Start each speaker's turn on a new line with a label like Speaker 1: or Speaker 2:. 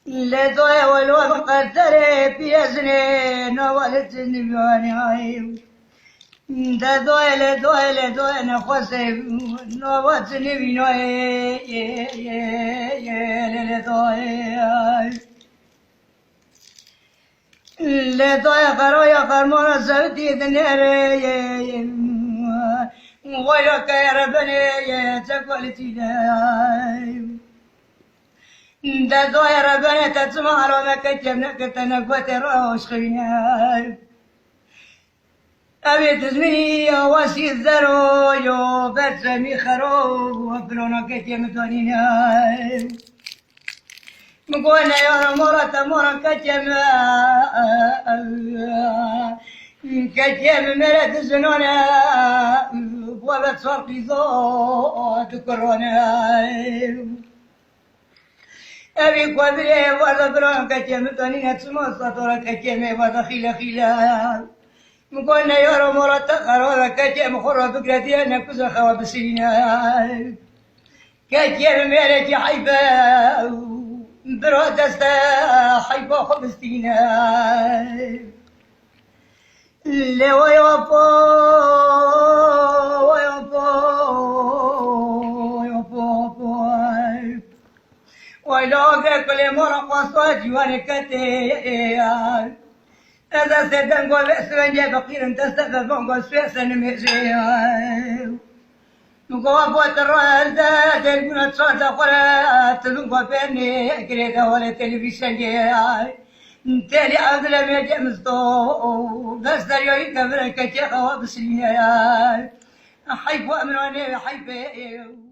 Speaker 1: لدوي والوفق التري في أزنين ولتني بياني دا دوي نخوسي نواتني بياني لدوي خرويا خرمونا سبتي دنيري ويلك يا ربني تقولتي دا دوي ربني تسمع لو كتبنا كتنا قوتي روش خيار أبي تزمني واسي الزرو يو بتسمي خرو وبرونا كتيم دونينا مقولنا يا مرة كتيم مرة زنونا وبت صرقي زود كورونا أبي قبلي ورد برونا كتيم دونينا تسمع سطورا كتيم ودخيل خلال مقولنا يا مرات خرابة كتيم خرا فكرتي أنا كذا خواب سينا كتيم مالك حيبة براد استا حيبة خبستينا اللي ويوفو ويلوك كل مرة قصوى جواني كتير هذا سيدنا قول سوينجا بقير انت استفدون قول سويسا نميزي نقول بوت الرأي تلقون تصوت أخرى تلقوا بيني كريتا ولا تلفزيون جاي تالي عبد الله يجي مصدو بس دريوي كبرك كتير خواب سنين حيبوا أمروني حيبوا